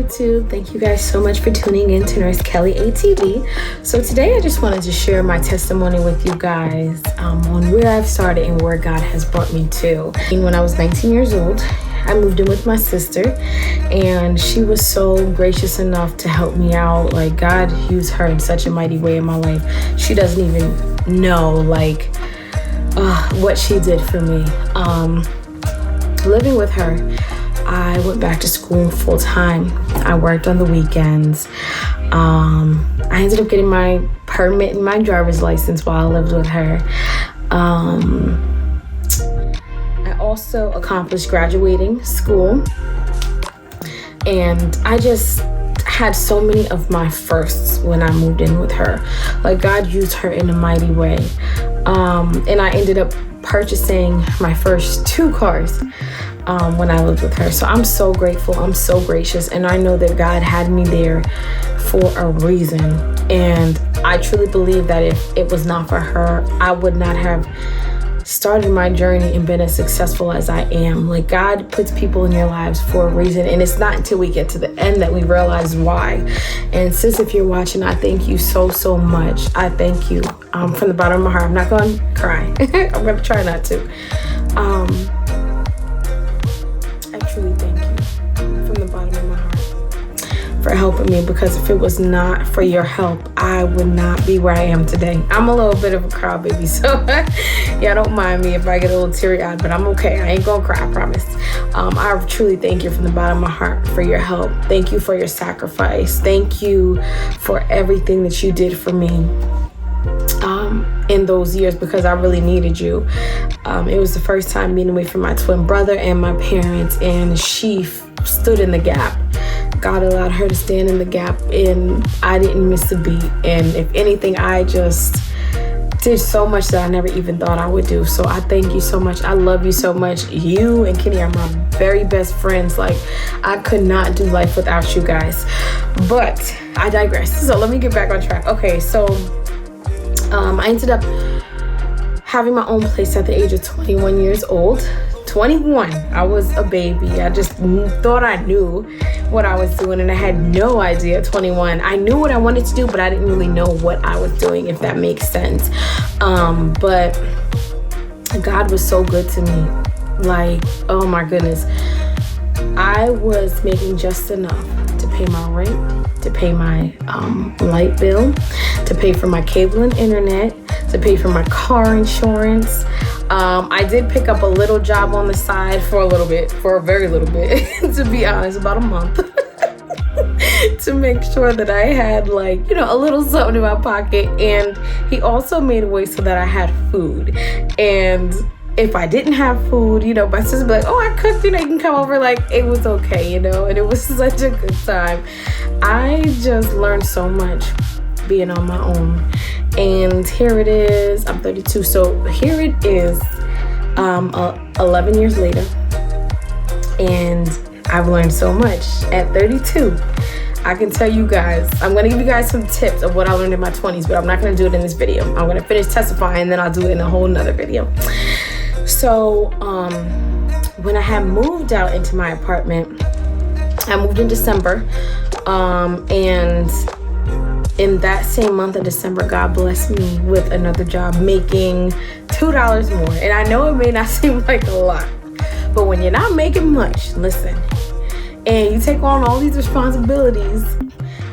YouTube. Thank you guys so much for tuning in to Nurse Kelly ATV. So today I just wanted to share my testimony with you guys on where I've started and where God has brought me to. When I was 19 years old, I moved in with my sister, and she was so gracious enough to help me out. Like, God used her in such a mighty way in my life. She doesn't even know what she did for me. Living with her, I went back to school full time. I worked on the weekends. I ended up getting my permit and my driver's license while I lived with her. I also accomplished graduating school, and I just had so many of my firsts when I moved in with her. Like, God used her in a mighty way. And I ended up purchasing my first 2 cars when I lived with her. So I'm so grateful. I'm so gracious. And I know that God had me there for a reason. And I truly believe that if it was not for her, I would not have started my journey and been as successful as I am. Like, God puts people in your lives for a reason, and it's not until we get to the end that we realize why. And sis, if you're watching, I thank you so much. I thank you from the bottom of my heart. I'm not going to cry. I'm going to try not to. I truly thank you from the bottom of my heart for helping me, because if it was not for your help, I would not be where I am today. I'm a little bit of a crybaby, so yeah, don't mind me if I get a little teary-eyed, but I'm okay. I ain't gonna cry, I promise. I truly thank you from the bottom of my heart for your help. Thank you for your sacrifice. Thank you for everything that you did for me in those years, because I really needed you. It was the first time being away from my twin brother and my parents, and she stood in the gap. God allowed her to stand in the gap, and I didn't miss a beat. And if anything, I just did so much that I never even thought I would do. So I thank you so much. I love you so much. You and Kenny are my very best friends. Like, I could not do life without you guys. But I digress. So let me get back on track. Okay, so I ended up having my own place at the age of 21 years old. 21, I was a baby. I just thought I knew what I was doing, and I had no idea at 21. I knew what I wanted to do, but I didn't really know what I was doing, if that makes sense. But God was so good to me. Like, oh my goodness. I was making just enough to pay my rent, to pay my light bill, to pay for my cable and internet, to pay for my car insurance. I did pick up a little job on the side for a very little bit, to be honest, about a month, to make sure that I had a little something in my pocket. And he also made a way so that I had food. And if I didn't have food, my sister would be like, oh, I cooked, you can come over. Like, it was okay, and it was such a good time. I just learned so much being on my own. And here it is, I'm 32, so here it is, 11 years later, and I've learned so much. At 32, I can tell you guys, I'm going to give you guys some tips of what I learned in my 20s, but I'm not going to do it in this video. I'm going to finish testifying, and then I'll do it in a whole nother video. So when I had moved out into my apartment, I moved in December, and in that same month of December, God blessed me with another job, making $2 more. And I know it may not seem like a lot, but when you're not making much, listen, and you take on all these responsibilities,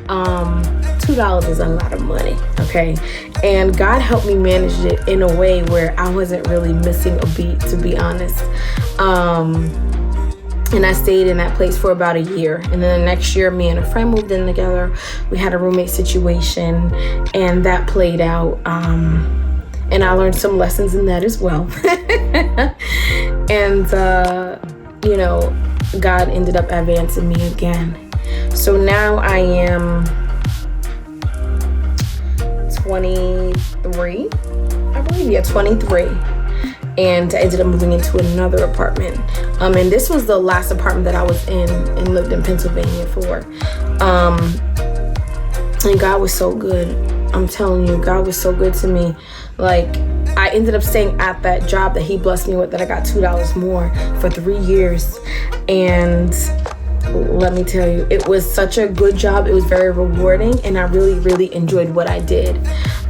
$2 is a lot of money, okay? And God helped me manage it in a way where I wasn't really missing a beat, to be honest. And I stayed in that place for about a year. And then the next year, me and a friend moved in together. We had a roommate situation, and that played out. And I learned some lessons in that as well. And, God ended up advancing me again. So now I am 23, I believe. Yeah, 23. And I ended up moving into another apartment. And this was the last apartment that I was in and lived in Pennsylvania for. And God was so good. I'm telling you, God was so good to me. Like, I ended up staying at that job that he blessed me with, that I got $2 more for 3 years. And let me tell you, it was such a good job. It was very rewarding, and I really, really enjoyed what I did.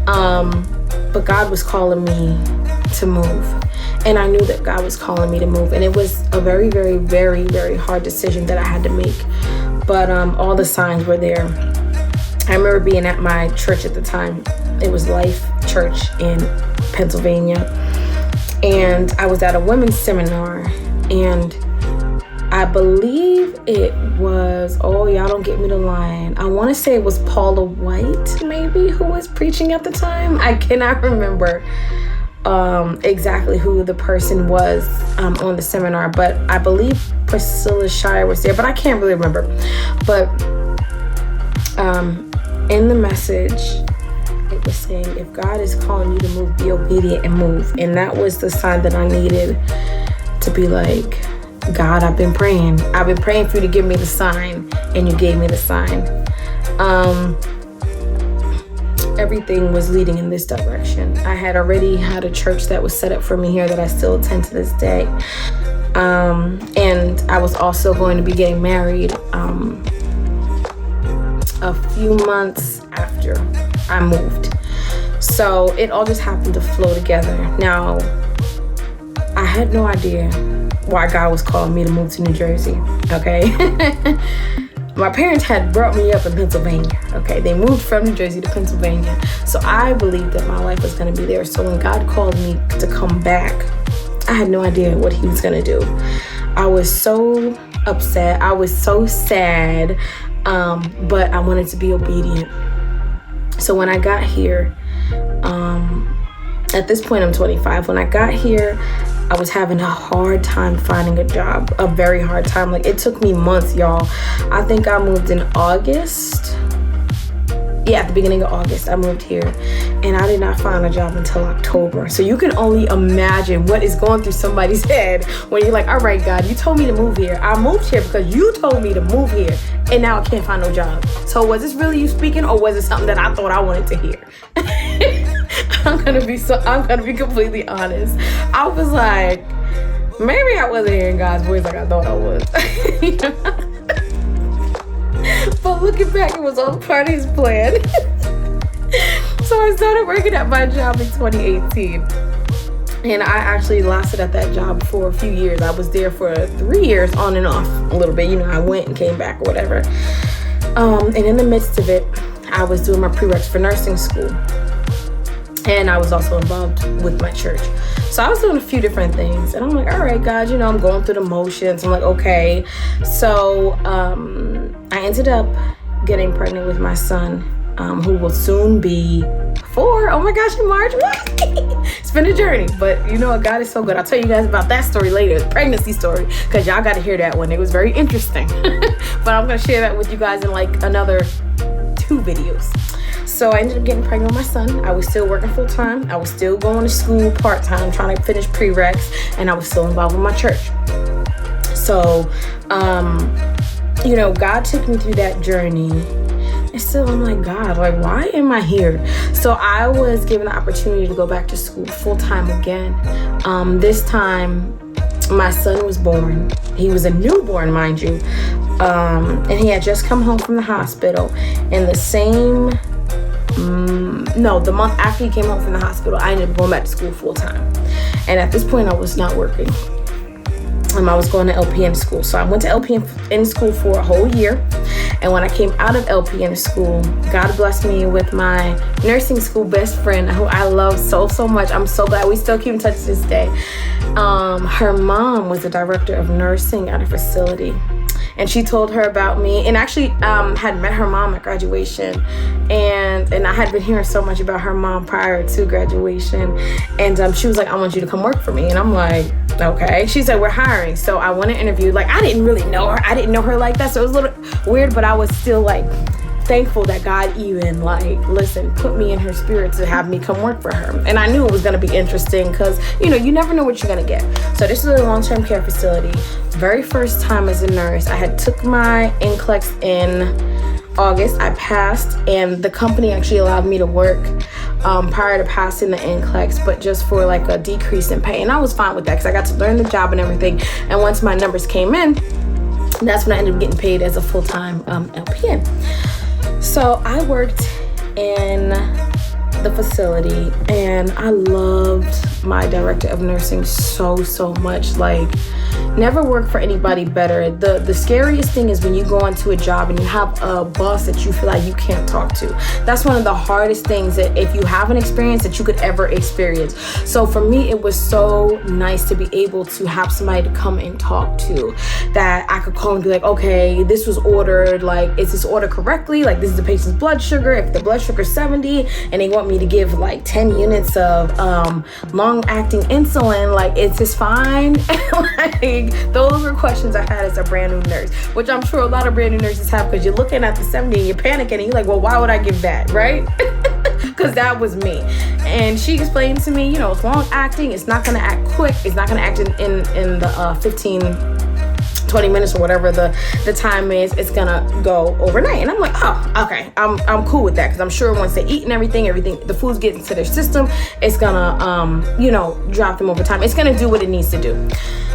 But God was calling me to move, and I knew that God was calling me to move, and it was a very, very, very, very hard decision that I had to make. But all the signs were there. I remember being at my church at the time. It was Life Church in Pennsylvania, and I was at a women's seminar, and I believe it was, oh, y'all don't get me to lying, I want to say it was Paula White, maybe, who was preaching at the time. I cannot remember exactly who the person was on the seminar, but I believe Priscilla Shire was there, but I can't really remember. But in the message, it was saying, if God is calling you to move, be obedient and move. And that was the sign that I needed to be like, God, I've been praying for you to give me the sign, and you gave me the sign. Everything was leading in this direction. I had already had a church that was set up for me here that I still attend to this day. And I was also going to be getting married a few months after I moved. So it all just happened to flow together. Now, I had no idea why God was calling me to move to New Jersey, okay? My parents had brought me up in Pennsylvania, okay? They moved from New Jersey to Pennsylvania. So I believed that my life was gonna be there. So when God called me to come back, I had no idea what he was gonna do. I was so upset, I was so sad, but I wanted to be obedient. So when I got here, at this point I'm 25. When I got here, I was having a hard time finding a job, a very hard time. Like, it took me months, y'all. I think I moved in August. Yeah, at the beginning of August, I moved here, and I did not find a job until October. So you can only imagine what is going through somebody's head when you're like, all right, God, you told me to move here. I moved here because you told me to move here, and now I can't find no job. So was this really you speaking, or was it something that I thought I wanted to hear? I'm gonna be completely honest. I was like, maybe I wasn't hearing God's voice like I thought I was. But looking back, it was all part of his plan. So I started working at my job in 2018. And I actually lasted at that job for a few years. I was there for 3 years on and off a little bit. You know, I went and came back or whatever. And in the midst of it, I was doing my prereqs for nursing school. And I was also involved with my church. So I was doing a few different things. And I'm like, all right, God, you know, I'm going through the motions. I'm like, okay. So I ended up getting pregnant with my son, who will soon be 4. Oh my gosh, in March. It's been a journey. But you know what? God is so good. I'll tell you guys about that story later, the pregnancy story, because y'all got to hear that one. It was very interesting. But I'm going to share that with you guys in like another 2 videos. So I ended up getting pregnant with my son. I was still working full time. I was still going to school part time, trying to finish prereqs, and I was still involved with my church. So, you know, God took me through that journey. And still, I'm like, God, like, why am I here? So I was given the opportunity to go back to school full time again. This time, my son was born. He was a newborn, mind you. And he had just come home from the hospital. And the month after he came home from the hospital, I ended up going back to school full time. And at this point, I was not working. I was going to LPN school. So I went to LPN school for a whole year. And when I came out of LPN school, God blessed me with my nursing school best friend, who I love so, so much. I'm so glad we still keep in touch to this day. Her mom was the director of nursing at a facility. And she told her about me, and actually had met her mom at graduation. And I had been hearing so much about her mom prior to graduation. And she was like, I want you to come work for me. And I'm like, okay. She said, we're hiring. So I went to interview. Like, I didn't really know her. I didn't know her like that. So it was a little weird, but I was still like thankful that God even put me in her spirit to have me come work for her. And I knew it was going to be interesting because, you know, you never know what you're going to get. So this is a long-term care facility. Very first time as a nurse, I had took my NCLEX in August. I passed, and the company actually allowed me to work prior to passing the NCLEX, but just for like a decrease in pay. And I was fine with that because I got to learn the job and everything. And once my numbers came in, And that's when I ended up getting paid as a full-time LPN. So I worked in the facility, and I loved my director of nursing so much. Like, never worked for anybody better. The scariest thing is when you go into a job and you have a boss that you feel like you can't talk to. That's one of the hardest things that if you haven't experienced that you could ever experience. So for me, it was so nice to be able to have somebody to come and talk to, that I could call and be like, okay, this was ordered, like, is this ordered correctly? Like, this is the patient's blood sugar. If the blood sugar is 70 and they want me to give like 10 units of long-acting insulin, like, is this fine? Like, those were questions I had as a brand new nurse, which I'm sure a lot of brand new nurses have, because you're looking at the 70 and you're panicking and you're like, well, why would I give that, right? Because that was me. And she explained to me, it's long-acting, it's not going to act quick, it's not going to act in the 20 minutes or whatever the time is, it's gonna go overnight. And I'm like, oh, okay, I'm cool with that, because I'm sure once they eat and everything, the food's getting to their system, it's gonna drop them over time. It's gonna do what it needs to do.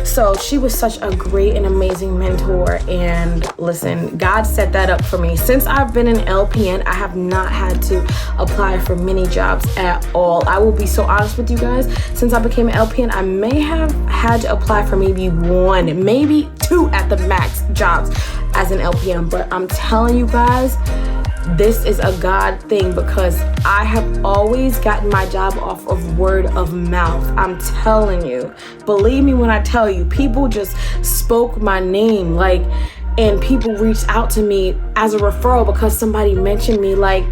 So she was such a great and amazing mentor. And listen, God set that up for me. Since I've been an LPN, I have not had to apply for many jobs at all. I will be so honest with you guys. Since I became an LPN, I may have had to apply for maybe 1, maybe 2 at the max jobs as an LPN. But I'm telling you guys, this is a God thing, because I have always gotten my job off of word of mouth. I'm telling you, believe me when I tell you, people just spoke my name, and people reached out to me as a referral because somebody mentioned me. Listen,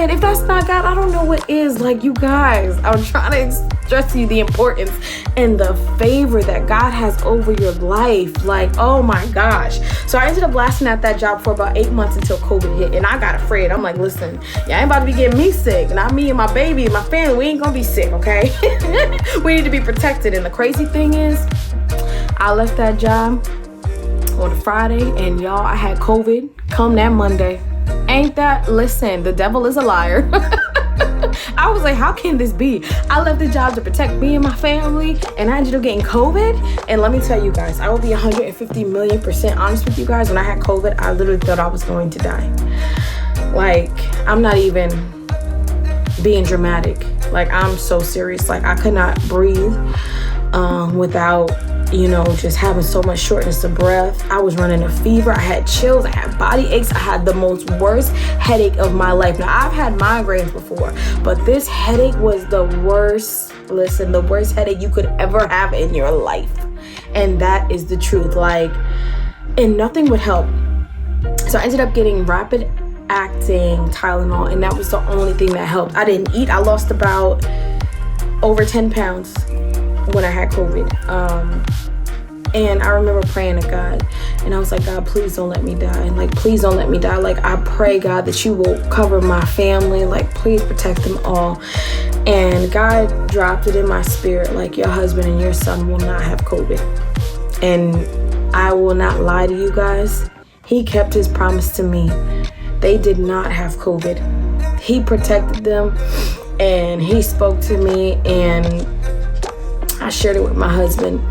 if that's not God, I don't know what is. You guys, I'm trying to stress to you the importance and the favor that God has over your life. Oh my gosh. So I ended up lasting at that job for about 8 months until COVID hit, and I got afraid. I'm like, listen, y'all ain't about to be getting me sick. Not me and my baby and my family. We ain't gonna be sick, okay? We need to be protected. And the crazy thing is, I left that job on a Friday, and y'all, I had COVID come that Monday. Ain't that, listen, the devil is a liar. I was like, how can this be? I left the job to protect me and my family, and I ended up getting COVID. And let me tell you guys, I will be 150,000,000% honest with you guys. When I had COVID, I literally thought I was going to die. I'm not even being dramatic. I'm so serious. I could not breathe without just having so much shortness of breath. I was running a fever. I had chills. I had body aches. I had the worst headache of my life. Now, I've had migraines before, but this headache was the worst. Listen, the worst headache you could ever have in your life. And that is the truth. And nothing would help. So I ended up getting rapid acting Tylenol, and that was the only thing that helped. I didn't eat. I lost about over 10 pounds when I had COVID. And I remember praying to God, and I was like, God, please don't let me die. Please don't let me die. I pray, God, that you will cover my family. Please protect them all. And God dropped it in my spirit, your husband and your son will not have COVID. And I will not lie to you guys. He kept his promise to me. They did not have COVID. He protected them, and he spoke to me, and I shared it with my husband.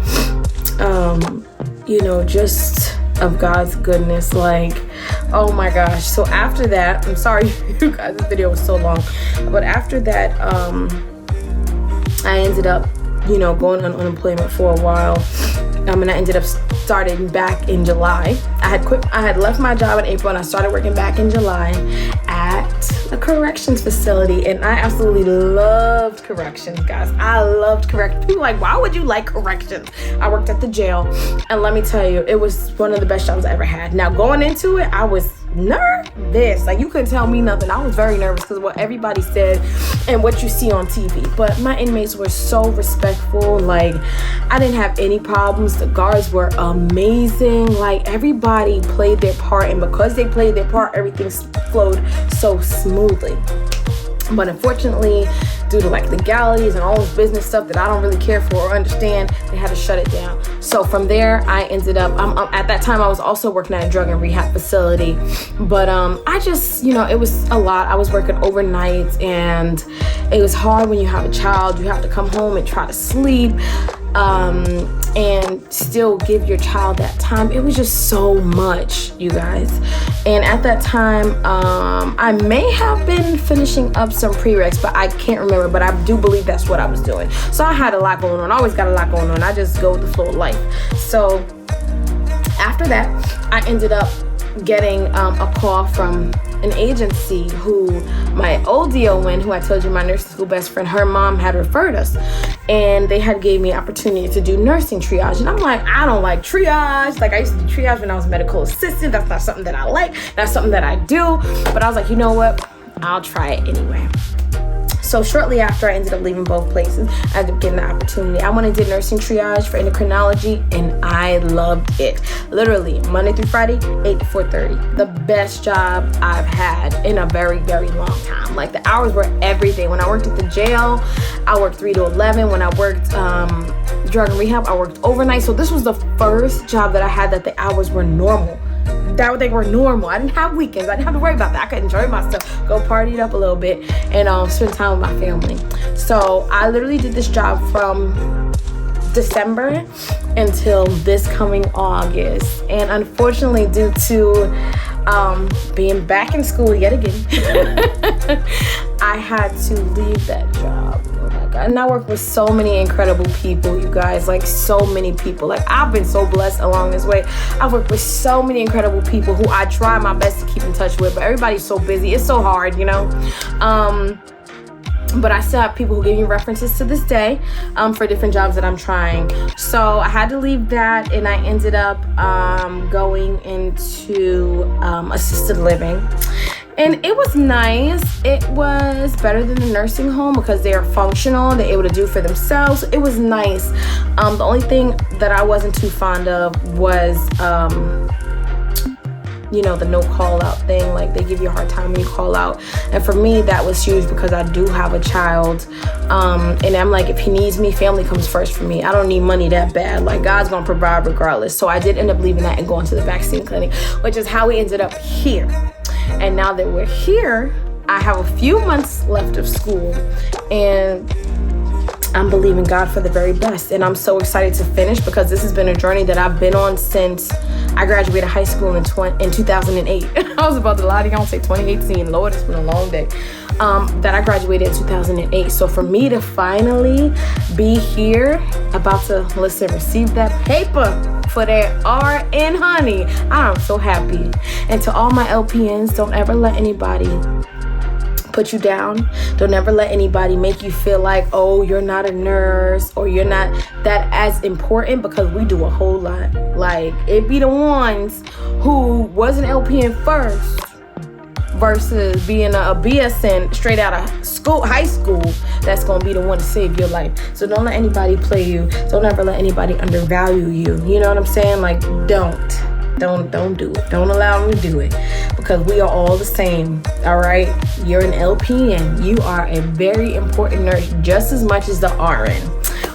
Just of God's goodness. Oh my gosh. So after that, I'm sorry you guys, this video was so long, but after that, I ended up, going on unemployment for a while. And I ended up starting back in July. I had left my job in April, and I started working back in July at a corrections facility. And I absolutely loved corrections, guys. I loved corrections. People are like, why would you like corrections? I worked at the jail, and let me tell you, it was one of the best jobs I ever had. Now, going into it, I was nervous. You couldn't tell me nothing. I was very nervous because of what everybody said and what you see on TV. But my inmates were so respectful. I didn't have any problems. The guards were amazing. Everybody played their part, and because they played their part, everything flowed so smoothly. But unfortunately, due to legalities and all this business stuff that I don't really care for or understand, they had to shut it down. So from there, I ended up, at that time, I was also working at a drug and rehab facility. But I just, it was a lot. I was working overnight, and it was hard when you have a child. You have to come home and try to sleep. and still give your child that time. It was just so much, you guys. And at that time, I may have been finishing up some prereqs, but I can't remember, but I do believe that's what I was doing. So I had a lot going on. I always got a lot going on. I just go with the flow of life. So after that, I ended up getting a call from an agency who my old DON, who I told you, my nursing school best friend, her mom had referred us, and they had gave me an opportunity to do nursing triage. And I'm like, I don't like triage. Like, I used to do triage when I was a medical assistant. That's not something that I like. That's something that I do. But I was like, you know what? I'll try it anyway. So shortly after I ended up leaving both places, I ended up getting the opportunity. I went and did nursing triage for endocrinology, and I loved it. Literally, Monday through Friday, 8 to 4:30. The best job I've had in a very, very long time. Like, the hours were everything. When I worked at the jail, I worked 3 to 11. When I worked drug and rehab, I worked overnight. So this was the first job that I had that the hours were normal. That they were normal. I didn't have weekends. I didn't have to worry about that. I could enjoy myself, go party it up a little bit, and spend time with my family. So I literally did this job from December until this coming August. And unfortunately, due to being back in school yet again, I had to leave that job. Oh my God. And I work with so many incredible people, you guys, like so many people. Like, I've been so blessed along this way. I've worked with so many incredible people who I try my best to keep in touch with, but everybody's so busy. It's so hard, you know? But I still have people who give me references to this day for different jobs that I'm trying. So I had to leave that, and I ended up going into assisted living. And it was nice. It was better than the nursing home because they are functional. They're able to do for themselves. It was nice. The only thing that I wasn't too fond of was you know, the no call out thing. Like, they give you a hard time when you call out. And for me, that was huge because I do have a child. And I'm like, if he needs me, family comes first for me. I don't need money that bad. Like, God's gonna provide regardless. So I did end up leaving that and going to the vaccine clinic, which is how we ended up here. And now that we're here, I have a few months left of school, and I'm believing God for the very best. And I'm so excited to finish because this has been a journey that I've been on since I graduated high school in 2008. I was about to lie to y'all and say 2018. Lord, it's been a long day. That I graduated in 2008. So for me to finally be here, about to receive that paper for that RN, honey, I'm so happy. And to all my LPNs, don't ever let anybody put you down. Don't ever let anybody make you feel like, oh, you're not a nurse or you're not that as important, because we do a whole lot. Like, it be the ones who was an LPN first versus being a BSN straight out of school, high school, that's gonna be the one to save your life. So don't let anybody play you. Don't ever let anybody undervalue you. You know what I'm saying? Like, don't do it. Don't allow them to do it, because we are all the same. All right, you're an LPN. You are a very important nurse, just as much as the RN.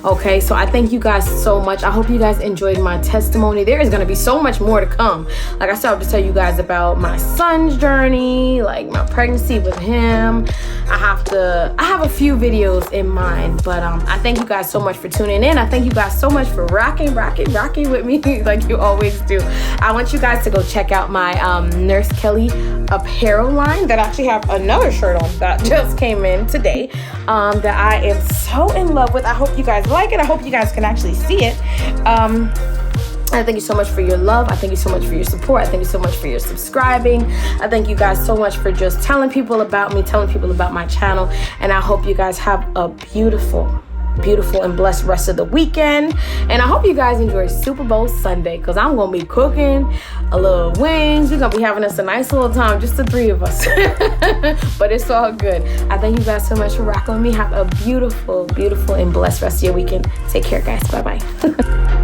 Okay, so I thank you guys so much. I hope you guys enjoyed my testimony. There is going to be so much more to come. Like I started to tell you guys about my son's journey, like my pregnancy with him. I have a few videos in mind, but I thank you guys so much for tuning in. I thank you guys so much for rocking with me like you always do. I want you guys to go check out my Nurse Kelly apparel line that I actually have another shirt on that just came in today that I am so in love with. I hope you guys like it. I hope you guys can actually see it. I thank you so much for your love. I thank you so much for your support. I thank you so much for your subscribing. I thank you guys so much for just telling people about me, telling people about my channel. And I hope you guys have a beautiful and blessed rest of the weekend. And I hope you guys enjoy Super Bowl Sunday, because I'm going to be cooking a little wings. We're going to be having us a nice little time, just the three of us. But it's all good. I thank you guys so much for rocking with me. Have a beautiful and blessed rest of your weekend. Take care, guys. Bye-bye.